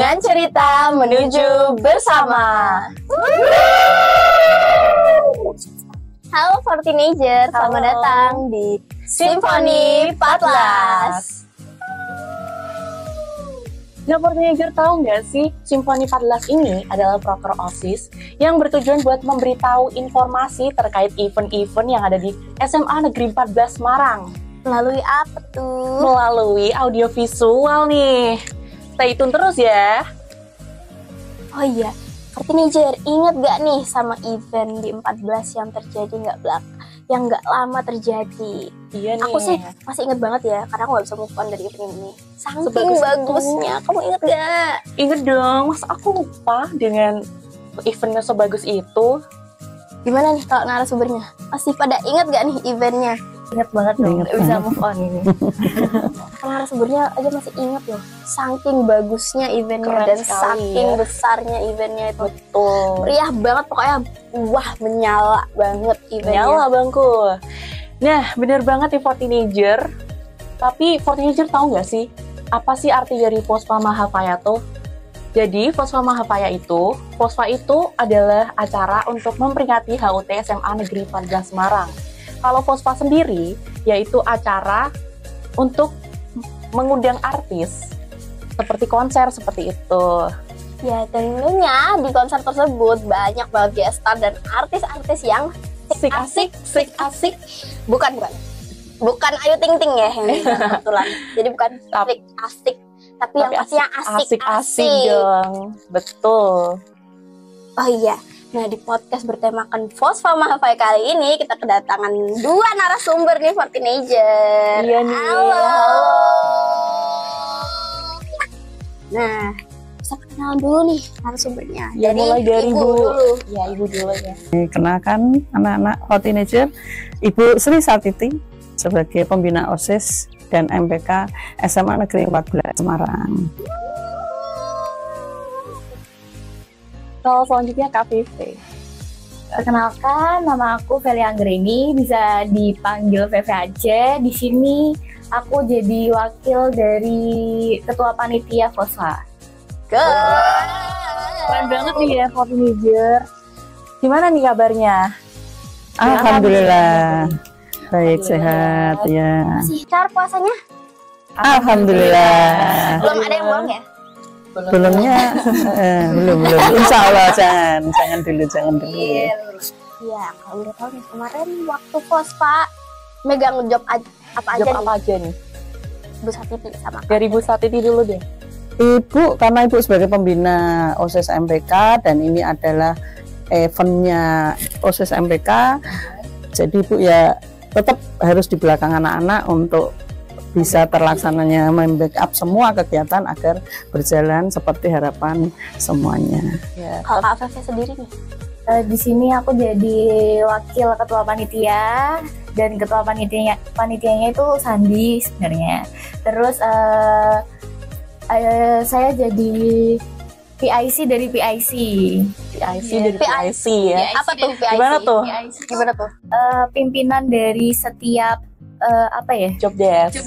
dengan cerita menuju bersama. Halo for teenager, selamat datang di Simfoni 14. Nah, for teenager tahu nggak sih, Simfoni 14 ini adalah proker OSIS yang bertujuan buat memberitahu informasi terkait event-event yang ada di SMA Negeri 14 Semarang. Melalui apa tuh? Melalui audiovisual nih. Stay tune terus ya. Oh iya, for teenager, inget gak nih sama event di 14 yang terjadi yang nggak lama terjadi? Iya nih. Aku sih masih inget banget ya, karena aku gak bisa move on dari event ini. Saking Sebagus bagusnya, kamu inget gak? Ingat dong, masa aku lupa dengan eventnya sebagus itu. Gimana nih kalau narasumbernya? Masih pada inget gak nih eventnya? Ingat banget dong, nggak bisa move on ini. Kalau narasumbernya aja masih inget loh. Saking bagusnya eventnya. Keren dan sekali saking ya. besarnya eventnya itu. Betul. Meriah banget pokoknya. Wah, menyala banget eventnya. Nyala bangku. Nah, bener banget nih for teenager. Tapi for teenager tahu nggak sih, apa sih arti dari Fosfa Mahafaya tuh? Jadi, Fosfa Mahafaya itu, Fosfa itu adalah acara untuk memperingati HUT SMA Negeri 14 Semarang. Kalau Fosfa sendiri, yaitu acara untuk mengundang artis, seperti konser seperti itu. Ya, tentunya di konser tersebut banyak banget guest star dan artis-artis yang asik. Bukan Ayu Ting Ting ya yang kebetulan. Jadi bukan asik, tapi yang pasti yang asik dong. Betul. Oh iya. Nah, di podcast bertemakan Fosfa Mahafaya kali ini kita kedatangan dua narasumber nih for teenager. Iya nih. Halo. Nah, bisa kenalan dulu nih narasumbernya. Ya, mulai dari ibu Bu. dulu. Ya, ibu dulu ya. Kenalkan anak-anak hot teenager, Ibu Sri Satiti sebagai pembina OSIS dan MPK SMA Negeri 14 Semarang. Kalau selanjutnya Kak Vivi. Perkenalkan, nama aku Feli Anggreni, bisa dipanggil Vivi aja. Di sini aku jadi wakil dari Ketua Panitia Fosfa. Keren banget nih ya for teenager. Gimana nih kabarnya? Alhamdulillah, baik sehat ya. Masih cara puasanya? Alhamdulillah. Belum ada yang buang ya? Belumnya, belum. Insya Allah jangan dulu. Iya, kalau udah tahu nih kemarin waktu Fosfa megang job apa aja nih? Bu Satiti sama Dari Bu Satiti dulu deh. Ibu, karena Ibu sebagai pembina OSIS MPK dan ini adalah eventnya OSIS MPK, jadi Ibu ya tetap harus di belakang anak-anak untuk bisa terlaksananya membackup semua kegiatan agar berjalan seperti harapan semuanya. Ya, Kalau Kak Fefe sendiri nih? Di sini aku jadi wakil Ketua Panitia, dan Ketua Panitianya itu Sandi sebenarnya. Terus saya jadi PIC dari PIC. dari PIC ya. Apa tuh PIC? Gimana tuh? Pimpinan dari setiap Job desk.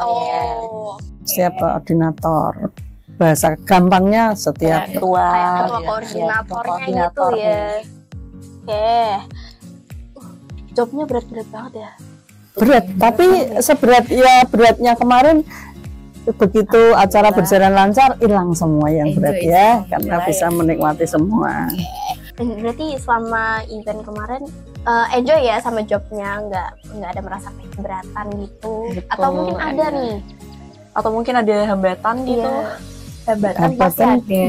Oh. Setiap koordinator, bahasa gampangnya setiap Ketua Koordinatornya gitu ya. Oke. Jobnya berat-berat banget ya. berat, tapi beratnya kemarin begitu acara berjalan lancar hilang semua yang berat ya, karena bisa menikmati semua. Berarti selama event kemarin enjoy ya sama jobnya, nggak ada merasa kayak keberatan gitu. Betul. Atau mungkin ada nih, Atau mungkin ada hambatan gitu. Hambatan pasti ada.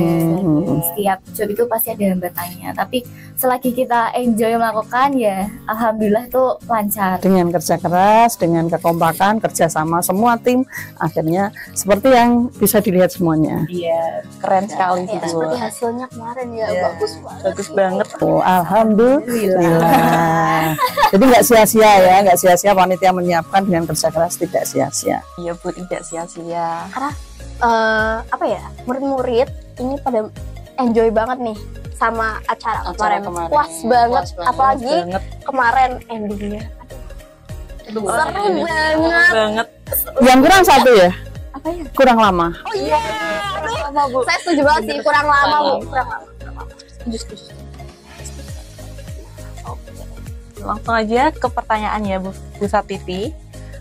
Setiap job itu pasti ada hambatannya, tapi selagi kita enjoy melakukan ya alhamdulillah tuh lancar. Dengan kerja keras, dengan kekompakan, kerjasama semua tim, akhirnya seperti yang bisa dilihat semuanya. Iya, keren sekali ya, sih. seperti hasilnya kemarin ya, Bagus banget. Oh, alhamdulillah. Jadi nggak sia-sia panitia menyiapkan dengan kerja keras, tidak sia-sia. Iya Bu, tidak sia-sia. Karena murid-murid ini pada enjoy banget nih sama acara kemarin. Puas banget, apalagi kemarin endingnya. Seru banget. Yang kurang satu ya? Apa ya? kurang lama. Oh iya, Lama, Bu. saya setuju banget sih, kurang lama Bu, kurang lama. Setuju. Oke. Langsung aja ke pertanyaan ya Bu Satiti.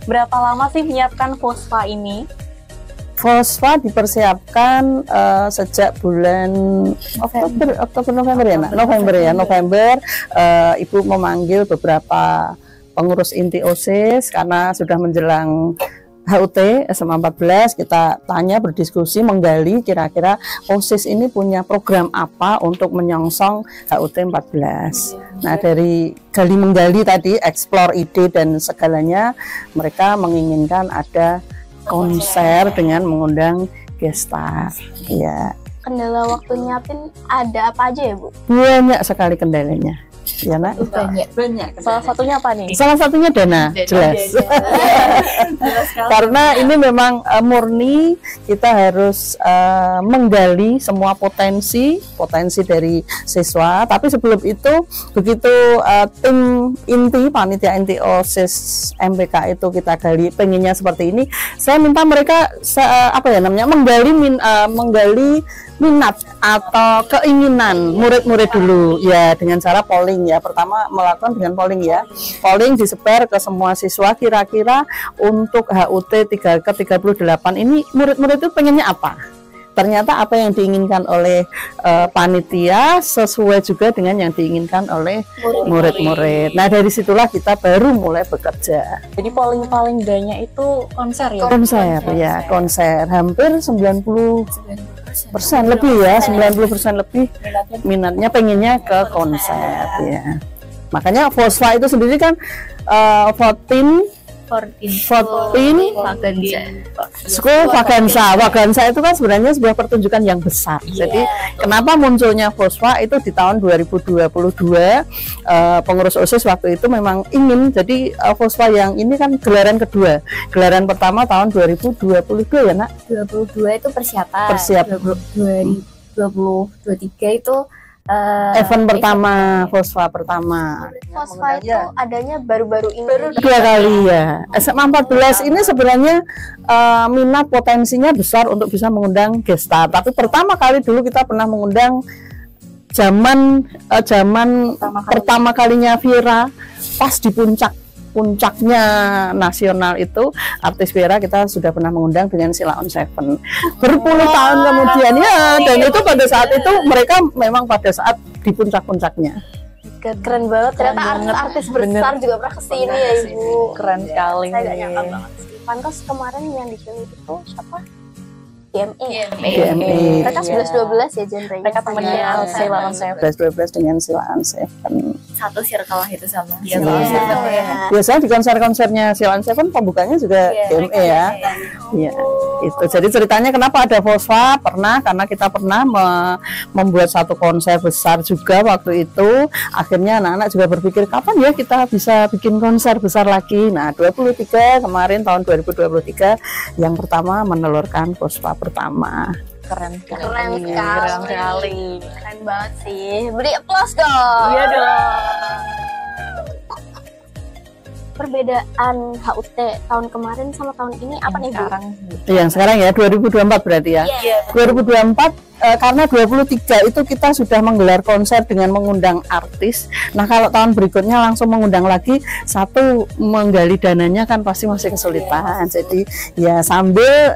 Berapa lama sih menyiapkan fosfa ini? Fosfa dipersiapkan sejak bulan Oktober November ya, Nak? November Ibu memanggil beberapa pengurus inti OSIS karena sudah menjelang HUT SMA 14. Kita tanya, berdiskusi, menggali kira-kira OSIS ini punya program apa untuk menyongsong HUT 14. Nah, dari gali menggali tadi, explore ide dan segalanya, mereka menginginkan ada konser dengan mengundang guest star. Ya, Kendala waktu nyiapin ada apa aja ya Bu? banyak sekali kendalanya. Ya, Nak? Banyak. Salah satunya apa nih? Salah satunya dana, jelas. Karena ini memang murni kita harus menggali semua potensi dari siswa. Tapi sebelum itu, begitu tim inti, panitia inti OSIS MPK itu kita gali pengennya seperti ini, saya minta mereka menggali minat atau keinginan murid-murid dulu ya, dengan cara polling ya. Pertama melakukan dengan polling ya. Polling disebar ke semua siswa, kira-kira untuk HUT 3 ke 38 ini murid-murid itu pengennya apa? Ternyata apa yang diinginkan oleh panitia sesuai juga dengan yang diinginkan oleh murid-murid. Nah, dari situlah kita baru mulai bekerja. Jadi paling banyak itu konser ya? Konser hampir 90% lebih ya, 90% lebih minatnya pengennya ke konser ya. Makanya Fosfa itu sendiri kan 14 School Vaganza. Vaganza itu kan sebenarnya sebuah pertunjukan yang besar. Jadi kenapa munculnya Fosfa itu di tahun 2022, pengurus OSIS waktu itu memang ingin, jadi Fosfa yang ini kan gelaran kedua. Gelaran pertama tahun 2022 ya, Nak? 22 itu persiapan. 2023 itu event pertama, Fosfa pertama. Fosfa itu adanya baru-baru ini. Dua kali ya. SMA 14 ini sebenarnya minat potensinya besar untuk bisa mengundang guest star. Tapi pertama kali dulu kita pernah mengundang zaman pertama kalinya Vira, pas di puncaknya nasional itu, artis Vera kita sudah pernah mengundang dengan Sheila on 7 berpuluh tahun kemudian ya, dan itu pada saat itu mereka memang pada saat di puncak-puncaknya. Keren banget, ternyata artis besar juga pernah kesini ya Ibu. Keren sekali. Saya gak nyangka banget sih. Pantas kemarin yang dipilih itu siapa? GME. Mereka 11-12 ya genrenya. Mereka temennya Sheila on 7. 11-12 dengan Sheila on 7. Satu circle lah itu sama. Biasanya di konser-konsernya Sheila on 7 pembukanya juga GME ya. Iya. Itu. Jadi ceritanya kenapa ada Fosfa? Karena kita pernah membuat satu konser besar juga waktu itu. Akhirnya anak-anak juga berpikir kapan ya kita bisa bikin konser besar lagi. Nah, 23 kemarin tahun 2023 yang pertama menelurkan Fosfa pertama. Keren sekali. Keren banget sih. Beri aplaus dong. Iya dong. Perbedaan HUT tahun kemarin sama tahun ini apa nih Bu? Yang sekarang ya 2024 berarti ya. 2024 karena 23 itu kita sudah menggelar konser dengan mengundang artis. Nah, kalau tahun berikutnya langsung mengundang lagi, satu menggali dananya kan pasti masih kesulitan. Jadi ya sambil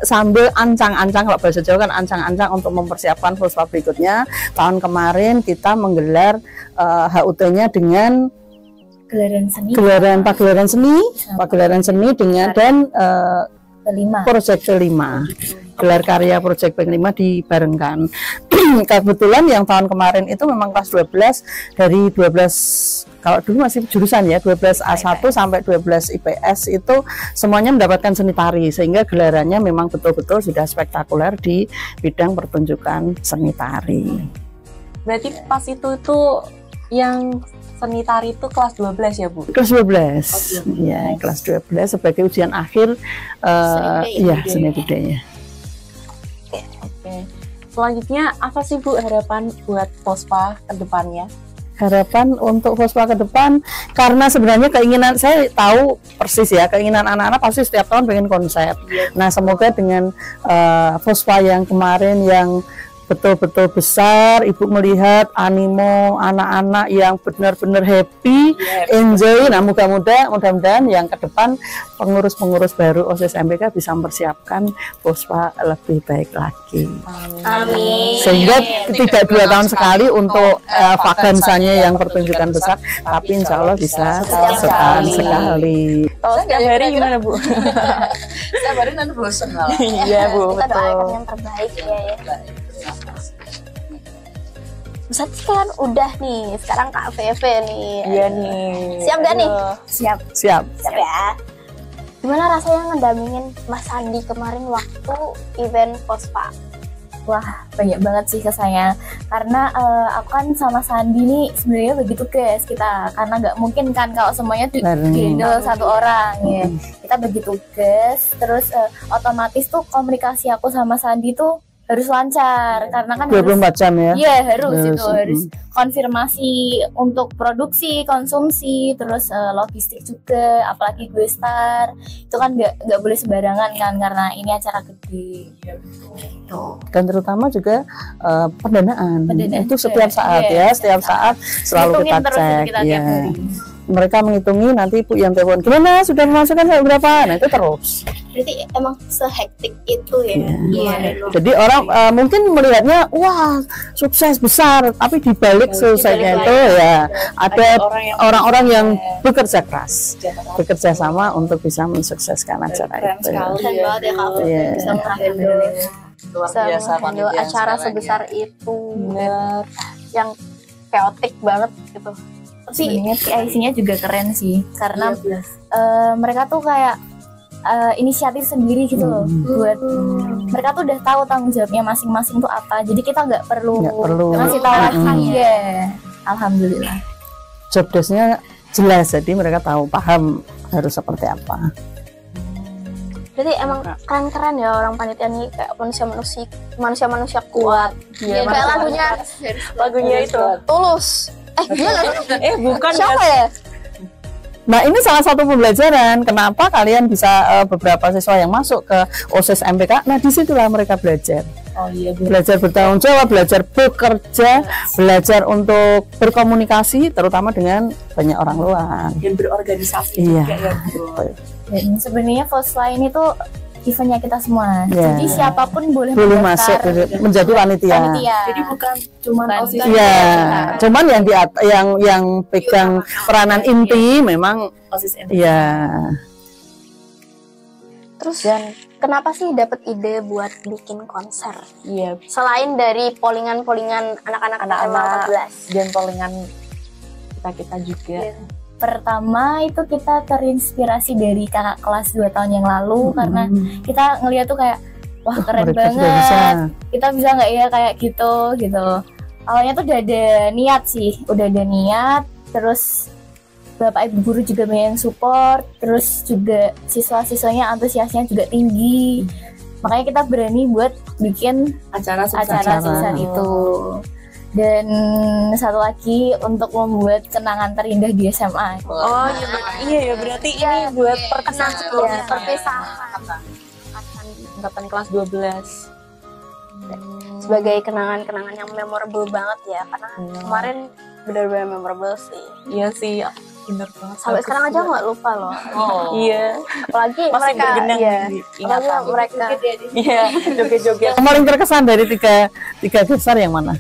ancang-ancang, kalau bahasa Jawa kan ancang-ancang untuk mempersiapkan Fosfa berikutnya. Tahun kemarin kita menggelar HUT-nya dengan pagelaran seni dengan dan proyek kelima, gelar karya proyek kelima dibarengkan. Kebetulan yang tahun kemarin itu memang kelas 12 dari 12, kalau dulu masih jurusan ya, 12 A1 sampai 12 IPS itu semuanya mendapatkan seni tari, sehingga gelarannya memang betul-betul sudah spektakuler di bidang pertunjukan seni tari. Berarti pas itu yang seni tari itu kelas 12 ya Bu? Kelas 12, ya kelas 12 sebagai ujian akhir seni budaya. Oke. Selanjutnya apa sih Bu harapan buat Fosfa ke depannya? harapan untuk Fospa ke depan, karena sebenarnya keinginan saya tahu persis ya, keinginan anak-anak pasti setiap tahun pengen konser. Nah, semoga dengan Fospa yang kemarin yang betul-betul besar, Ibu melihat animo anak-anak yang benar-benar happy, enjoy. Nah, mudah-mudahan yang ke depan pengurus-pengurus baru OSIS MPK bisa mempersiapkan Fospa lebih baik lagi. Amin. Sehingga tidak 2 tahun sekali untuk vakansanya yang pertunjukan besar, tapi insya Allah bisa setahun sekali. Kalau setiap hari gimana Bu? Setiap hari nanti bosan malah. Iya Bu, Kita doakan betul. yang terbaik ya. Ustaz kan udah nih, sekarang Kak Feve nih. Iya nih. Siap gak nih? Siap. Siap. Siap ya. Gimana rasanya ngedampingin Mas Sandi kemarin waktu event Fospa? Wah, banyak banget sih kesannya. Karena aku kan sama Sandi nih sebenarnya begitu guys kita. Karena nggak mungkin kan kalau semuanya Bareng. dihandle satu orang ya. Kita bagi tugas, terus otomatis tuh komunikasi aku sama Sandi tuh harus lancar. Karena kan 24 jam ya. Iya harus Harus, itu harus konfirmasi untuk produksi, konsumsi, terus logistik juga, apalagi gue star itu kan nggak boleh sembarangan kan karena ini acara gede. Gitu. Dan terutama juga pendanaan. Pendanaan Itu juga. setiap saat Iya, ya, setiap saat selalu Hitungin kita terus cek. kita tiap Ya. hari. Mereka menghitungi, nanti Ibu yang telepon, gimana sudah memasukkan sampai berapa? Nah itu terus. Berarti emang sehektik itu ya? Iya. Jadi orang mungkin melihatnya wah sukses besar, tapi dibalik suksesnya itu ya ada orang-orang yang bekerja keras, bekerja sama untuk bisa mensukseskan acara itu. Keren banget ya Kak Feve Iya. bisa menghandle Luar bisa biasa menghandle panitia acara sekarang sebesar ya. itu Bener. yang chaotic banget gitu. Tapi Sebenarnya PIC-nya juga keren sih karena mereka tuh kayak inisiatif sendiri gitu loh buat mereka tuh udah tahu tanggung jawabnya masing-masing tuh apa, jadi kita nggak perlu ngasih tahu lagi ya. Alhamdulillah. Job desk-nya jelas, jadi mereka tahu paham harus seperti apa. berarti emang keren-keren ya orang panitia nih, kayak manusia kuat. Iya, Kayak lagunya itu. Tulus. Iya Bukan siapa ya? Nah ini salah satu pembelajaran kenapa kalian bisa beberapa siswa yang masuk ke OSIS MPK. Nah disitulah mereka belajar. Oh iya, Belajar bertanggung jawab, belajar bekerja, belajar untuk berkomunikasi, terutama dengan banyak orang luar. dan berorganisasi Iya. juga ya Bu. Dan sebenarnya Fospa ini tuh eventnya kita semua, Iya. jadi siapapun boleh Belum masuk mendaftar menjadi panitia. panitia. Jadi bukan cuma Bukan. OSIS. Iya, cuman yang pegang peranan inti memang OSIS MPK. iya. Terus Dan kenapa sih dapat ide buat bikin konser? iya, Selain dari pollingan-pollingan anak-anak Anak-anak. 14. dan pollingan kita juga. Iya. Pertama itu kita terinspirasi dari kakak kelas 2 tahun yang lalu karena kita ngeliat tuh kayak wah keren Mereka sudah banget, bisa. kita bisa nggak ya kayak gitu. Awalnya tuh udah ada niat sih, terus bapak ibu guru juga banyak yang support, terus juga siswa-siswanya antusiasnya juga tinggi, makanya kita berani buat bikin Acara acara sebesar itu. Dan satu lagi untuk membuat kenangan terindah di SMA. Oh iya ya, berarti ini buat perkenalan sebelumnya perpisahan angkatan kelas 12. sebagai kenangan-kenangan yang memorable banget ya, karena kemarin benar-benar memorable sih. Iya sih, bener banget. Sampai sekarang aja nggak lupa loh. Oh. Iya, Apalagi masih mereka bergenang ya, di apalagi ingatan. mereka. Iya, joget-joget. Yang paling berkesan dari tiga besar yang mana?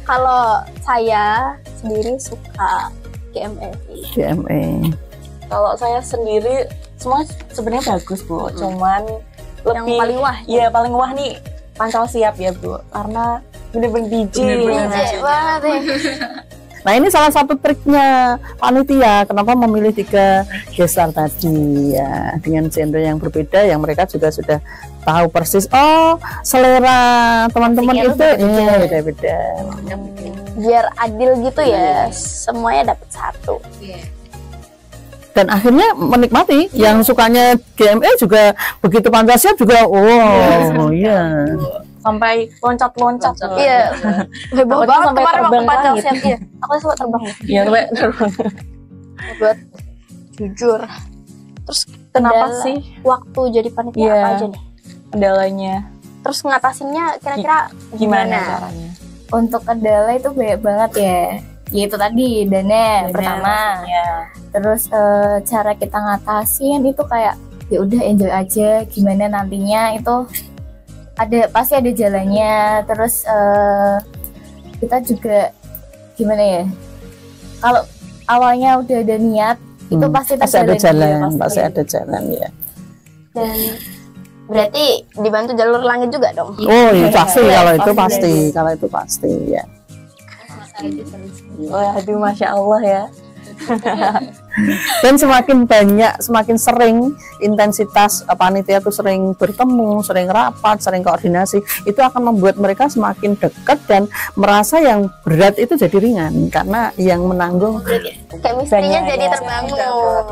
Kalau saya sendiri suka GME sih. GME. Kalau saya sendiri semua sebenarnya bagus Bu, cuman Yang lebih paling wah. Iya, paling wah nih Pancel Siap ya Bu, karena bener-bener DJ. DJ banget nih. Nah ini salah satu triknya panitia, kenapa memilih 3 gestar tadi ya, dengan genre yang berbeda yang mereka juga sudah tahu persis. Oh selera teman-teman Musiknya itu tuh beda-beda. Biar adil gitu ya, semuanya dapat satu. Dan akhirnya menikmati. Yang sukanya GME juga begitu Pancel Siap juga. Oh iya. sampai loncat-loncat. Iya. Heboh Takutnya banget sampai kemarin waktu terbang panjang langit. set. Iya. Aku sempat terbang. Iya, sampai Buat jujur. Terus kenapa kendala sih waktu jadi panitia Iya. apa aja nih? kendalanya? Terus ngatasinnya kira-kira Gimana caranya? Untuk kendala itu banyak banget ya. Yaitu tadi dana pertama. Ya. Terus cara kita ngatasin itu kayak ya udah enjoy aja, gimana nantinya itu pasti ada jalannya. Terus kita juga gimana ya, kalau awalnya udah ada niat itu pasti pasti ada jalan, pasti. pasti ada jalan ya. dan berarti dibantu jalur langit juga dong. Oh iya pasti kalau itu pasti. pasti, kalau itu pasti ya. Waduh, Masya Allah ya. Dan semakin banyak, semakin sering intensitas panitia itu sering bertemu, sering rapat, sering koordinasi, itu akan membuat mereka semakin dekat dan merasa yang berat itu jadi ringan karena yang menanggung Chemistry-nya Banyak jadi ya. terbangun.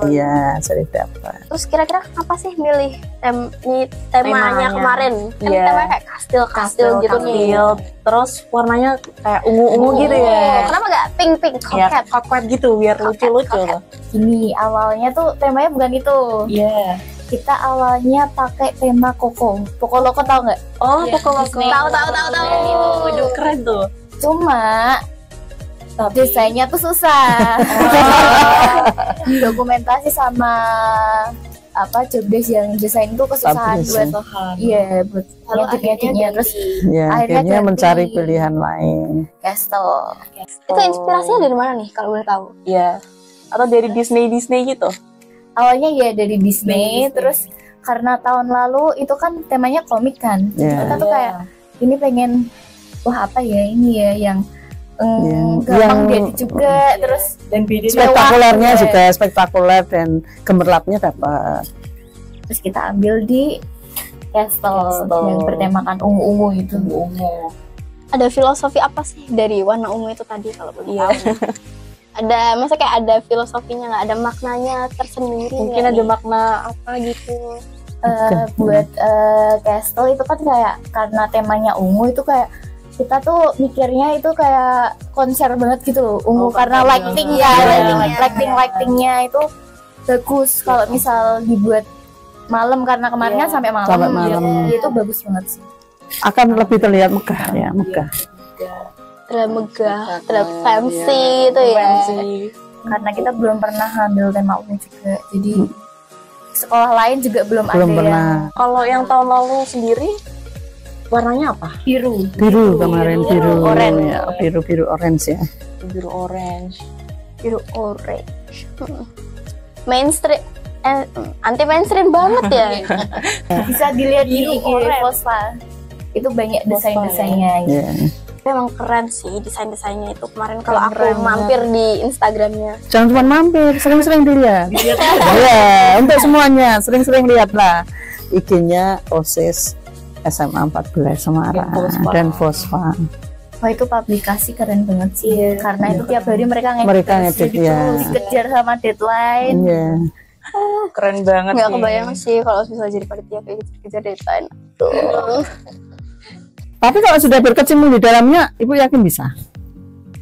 iya jadi dapat. Terus kira-kira kenapa sih milih temanya Temanya. kemarin? Kan Iya. temanya kayak kastil gitu nih. Kastil. Terus warnanya kayak ungu-ungu gitu ya. Kenapa nggak pink-pink Ya, coquette? coquette gitu biar lucu-lucu Coquette. loh. Gini, awalnya tuh temanya bukan itu. Iya. Kita awalnya pakai tema Koko. Poko Loko tau nggak? Oh, Poco-Loco. Tahu. Waduh, keren tuh. Cuma desainnya tuh susah. Dokumentasi sama job desk yang desain tuh kesusahan Publishing. buat buat ngedit-ngeditnya. Terus Ya Akhirnya akhirnya ganti. mencari pilihan lain. Castle. Itu inspirasinya dari mana nih kalau boleh tahu? Iya. Atau dari Disney gitu. Awalnya ya dari Disney, terus karena tahun lalu itu kan temanya komik kan. Iya. Kita tuh kayak ini pengen wah apa ya ini ya yang gampang yang diedit juga, terus Dan beda spektakulernya Mewah. juga spektakuler dan gemerlapnya dapat. terus kita ambil di Castle yang bertemakan ungu-ungu itu. ungu. Ada filosofi apa sih dari warna ungu itu tadi kalau boleh Iya. tahu? Ada, masa kayak ada filosofinya nggak? Ada maknanya tersendiri? Mungkin nggak ada nih? makna apa gitu. Buat Castle itu kan kayak karena temanya ungu itu kayak kita tuh mikirnya itu kayak konser banget gitu loh, ungu karena lighting ya, lightingnya itu bagus kalau misal dibuat malam karena kemarin kan sampai malam, Sampai malam. itu bagus banget sih. Akan lebih terlihat megah ya, megah. Terlihat megah, terlihat fancy itu ya. Karena kita belum pernah ngambil tema ungu juga, jadi sekolah lain juga belum Belum ada pernah. Kalau yang tahun lalu sendiri warnanya apa? yang biru. Biru kemarin, biru orange. ya, biru orange ya. Biru orange. Biru orange. Mainstream, anti mainstream banget ya. Bisa dilihat di Biru IG orange. Fosfa. Itu banyak desain-desainnya. Ya. Memang keren sih desain-desainnya itu kemarin kalau aku Keren mampir di Instagramnya. Jangan cuma mampir, sering-sering dilihat. Iya, untuk semuanya sering-sering lihatlah IG-nya OSIS SMA 14 Semarang dan Fosfa. Wah itu publikasi keren banget sih, karena itu tiap hari mereka ngedit. Mereka ngedit, Jadi ya. tuh dikejar sama deadline. Iya. Keren banget Nggak nih. kebayang sih kalau bisa jadi panitia kayak gitu kejar deadline. Tuh. Tapi kalau sudah berkecimpung di dalamnya, Ibu yakin bisa?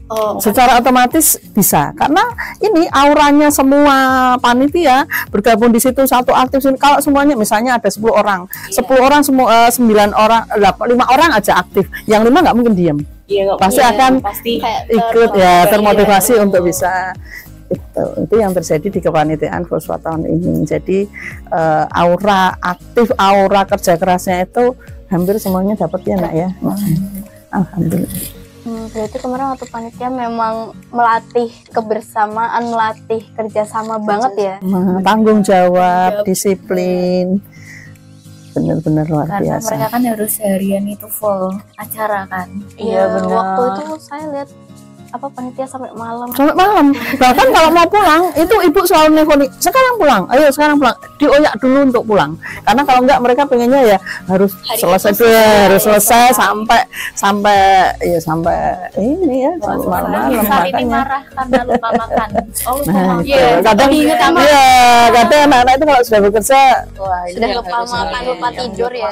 Oh, Secara otomatis bisa, karena ini auranya semua panitia bergabung di situ satu aktif. Kalau semuanya misalnya ada 10 orang, 10 orang semua 9 orang, 5 orang aja aktif, yang 5 nggak mungkin diam, Iya, pasti akan pasti kayak ikut ya, termotivasi untuk bisa. Itu yang terjadi di kepanitiaan Fosfa tahun ini. Jadi aura aktif, aura kerja kerasnya itu hampir semuanya dapat ya nak ya. Alhamdulillah. Berarti kemarin waktu panitia memang melatih kebersamaan, melatih kerjasama banget ya. Tanggung jawab, disiplin, benar-benar luar Karena biasa. mereka kan harus seharian itu full acara kan. Iya, benar. Waktu itu saya lihat panitia sampai malam. Sampai malam. Bahkan kalau mau pulang, itu ibu selalu nelfon, sekarang pulang, ayo sekarang pulang. Dioyak dulu untuk pulang. Karena kalau enggak mereka pengennya ya harus selesai dulu, harus selesai sampai ini ya sampai malam-malam Saat ini makanya. marah karena lupa makan. Oh lupa Nah, makan. itu. Kadang iya, kadang anak-anak itu kalau sudah bekerja, wah ini Sudah yang lupa harus makan, ini, lupa yang tidur ya.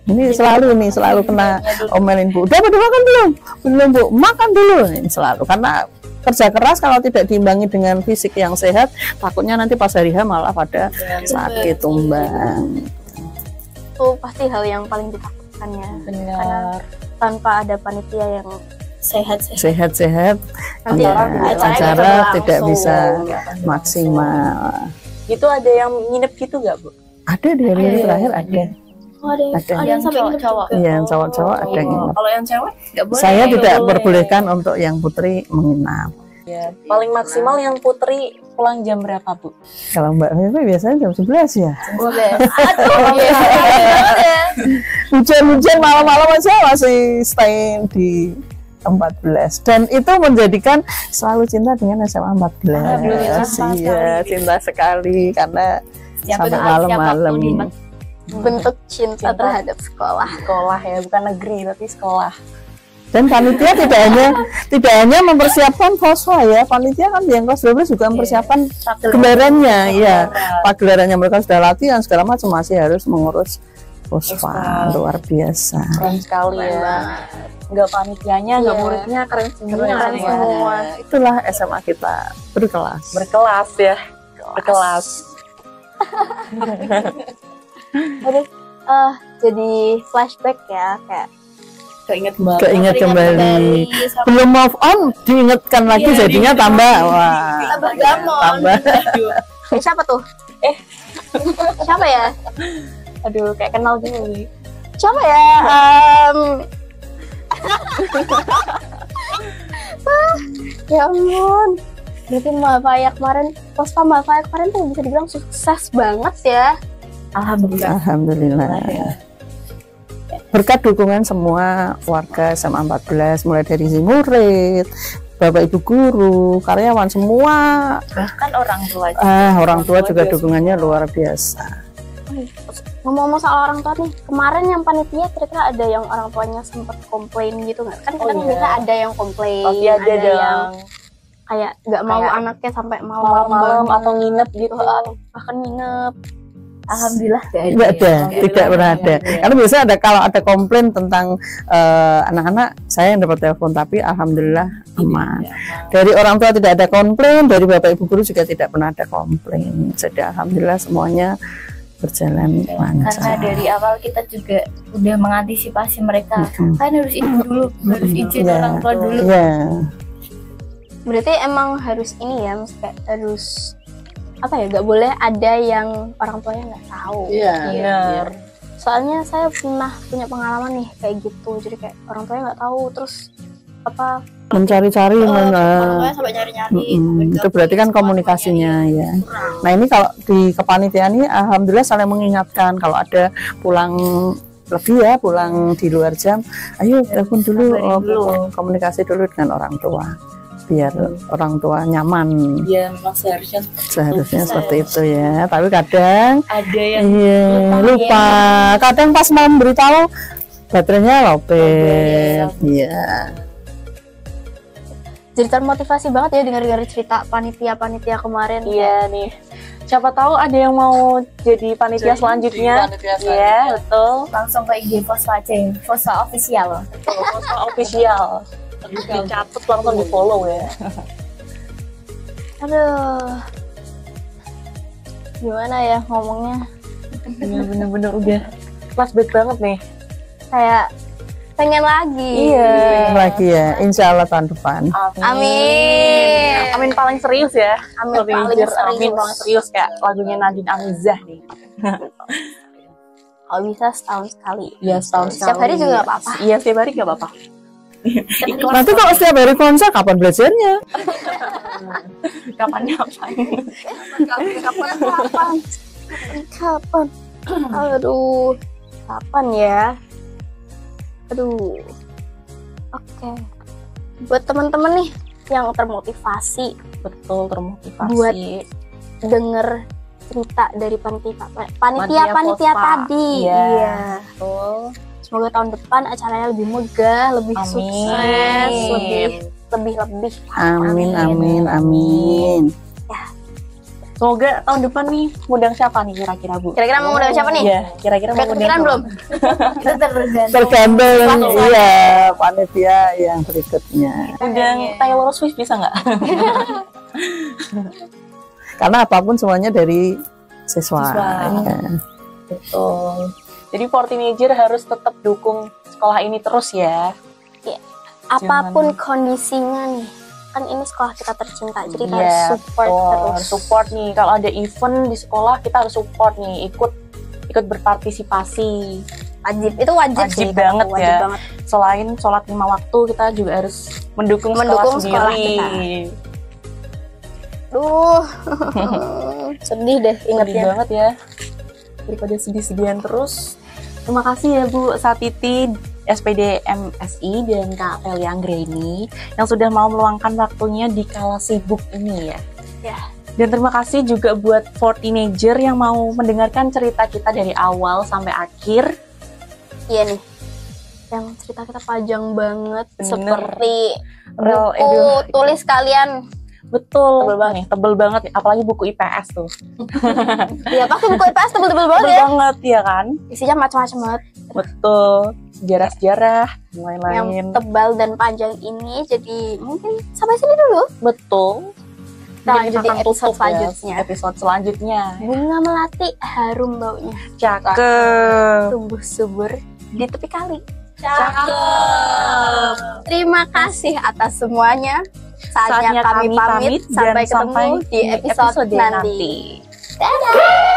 Ini selalu kena omelin Bu. Udah pada makan belum? Belum Bu, makan dulu. Ini selalu karena kerja keras kalau tidak diimbangi dengan fisik yang sehat, takutnya nanti pas hari H malah pada sakit tumbang. Itu pasti hal yang paling ditakutkan ya. Karena Benar. tanpa ada panitia yang Sehat-sehat, nanti ya, orang acara tidak langsung, bisa nggak akan maksimal. Itu ada yang nginep gitu nggak Bu? Ada di hari terakhir ada. ada yang sampai nginep cowok. juga. Iya, yang cowok-cowok ada yang nginep. Kalau yang cewek nggak boleh. Saya tidak boleh. perbolehkan untuk yang putri menginap. Ya, paling maksimal yang putri pulang jam berapa Bu? Kalau Mbak Vivi biasanya jam 11 ya. Hujan-hujan malam-malam aja masih stay di 14 dan itu menjadikan selalu cinta dengan SMA 14. Iya, cinta sekali karena sampai malam-malam. Bentuk cinta terhadap sekolah. Sekolah ya, bukan negeri tapi sekolah. Dan panitia tidak hanya mempersiapkan Fosfa ya, panitia kan yang kelas 12 juga mempersiapkan gelarannya, ya. Pagelarannya mereka sudah latihan segala macam, masih harus mengurus Fosfa, luar biasa. Keren sekali ya. Nggak panitianya, nggak muridnya, keren semua. Keren ya. semua. Itulah SMA kita berkelas. Berkelas ya, berkelas. Aduh, jadi flashback ya, kayak Keinget kembali. Belum move on, diingatkan lagi jadinya tambah. Wah, tambah gamon. tambah. Siapa tuh? Siapa ya? Aduh, kayak kenal dulu nih. Siapa ya? Ya ampun. Berarti Mbak Faya kemarin, Fosfa Mbak Faya kemarin tuh bisa dibilang sukses banget ya. Alhamdulillah. Berkat dukungan semua warga SMA 14, mulai dari si murid, Bapak Ibu guru, karyawan semua. Bahkan orang tua. Orang tua juga dukungannya luar biasa. Ngomong-ngomong soal orang tua nih, kemarin yang panitia kira-kira ada yang orang tuanya sempat komplain gitu nggak? Kan kadang biasa ada yang komplain, Pasti ada yang dong. kayak nggak mau Kayak anaknya sampai Malam-malam malam-malam atau nginep gitu. bahkan nginep. Alhamdulillah Tidak ada, tidak pernah ada. Karena biasanya ada kalau ada komplain tentang anak-anak, saya yang dapat telepon, tapi alhamdulillah aman. Dari orang tua tidak ada komplain, dari Bapak Ibu guru juga tidak pernah ada komplain. Jadi alhamdulillah semuanya berjalan karena lancar. dari awal kita juga udah mengantisipasi mereka kan harus ini dulu harus izin Ya, orang tua dulu. ya. Berarti emang harus ini ya, maksudnya harus apa ya? Nggak boleh ada yang orang tuanya nggak tahu. Iya. Benar. Soalnya saya pernah punya pengalaman nih kayak gitu, jadi kayak orang tuanya nggak tahu, terus apa Mencari-cari, orang tuanya sampai nyari-nyari. itu berarti kan komunikasinya ya. Nah ini kalau di kepanitiaan ini alhamdulillah saling mengingatkan kalau ada pulang lebih ya, pulang di luar jam, ayo telepon dulu, komunikasi dulu dengan orang tua biar orang tua nyaman. Ya memang seharusnya Seperti itu ya, tapi kadang ada yang lupa. Kadang pas mau beritahu baterainya lopet. Iya. Jadi termotivasi banget ya dengar-dengar cerita panitia-panitia kemarin. Iya nih. Siapa tahu ada yang mau jadi panitia selanjutnya. Iya, betul. Langsung ke IG Fosfa aja, Fosfa official. Fosfa official. Dicatat langsung di follow ya. Aduh, gimana ya ngomongnya? Bener-bener udah flashback banget nih. Kayak pengen lagi. Iya. Lagi ya, insya Allah tahun depan. Amin. Amin paling serius ya. Amin paling Teenager, serius. Amin paling serius kayak lagunya Nadine Amizah nih. Kalau bisa setahun sekali. Iya, setahun Setiap hari juga nggak apa-apa. Iya, setiap hari nggak apa-apa. Nanti kalau setiap hari konser kapan belajarnya? Kapan ngapain? Kapan? Aduh, kapan ya? Aduh. Oke. Buat teman-teman nih yang termotivasi Betul, termotivasi. Buat denger cerita dari panitia Fosfa. tadi. Iya. Betul. Semoga tahun depan acaranya lebih megah, lebih Amin. sukses, lebih. Amin, amin, amin. Semoga tahun depan nih ngundang siapa nih kira-kira Bu? Kira-kira mau ngundang siapa nih? Iya, kira-kira Udah mau ngundang kepikiran siapa? belum? Itu Tergantung iya panitia yang berikutnya. Undang Taylor Swift bisa nggak? Karena apapun semuanya dari siswa. Siswa. Ya. Betul. Jadi for teenager harus tetap dukung sekolah ini terus ya. Apapun kondisinya nih, kan ini sekolah kita tercinta, jadi kita Iya, harus support betul. terus. Harus support nih. Kalau ada event di sekolah kita harus support nih, ikut berpartisipasi. Itu wajib sih, Banget wajib ya. banget. Selain sholat 5 waktu, kita juga harus mendukung Mendukung sekolah sekolah sendiri. Duh, sedih deh Sedih ingetnya. banget ya. Daripada sedih-sedihan terus. Terima kasih ya Bu Satiti, SPD MSI dan Kak Telia Anggreni yang sudah mau meluangkan waktunya di kala sibuk ini ya. Ya. Dan terima kasih juga buat for teenager yang mau mendengarkan cerita kita dari awal sampai akhir. Iya nih, yang cerita kita panjang banget, Bener. seperti Real, buku tulis kalian. Betul, tebel banget nih, apalagi buku IPS tuh. Ya pasti buku IPS tebel-tebel banget Tebel ya. banget ya kan? Isinya macam-macam banget. Betul, sejarah-sejarah, dan Yang lain-lain. tebal dan panjang ini, jadi mungkin sampai sini dulu. Betul. Kita lanjut di episode selanjutnya. Episode selanjutnya. Bunga melati harum baunya, Cakep. tumbuh subur di tepi kali. Cakep. Terima kasih atas semuanya. Saatnya kami pamit. Sampai dan ketemu di episode nanti. Dadah!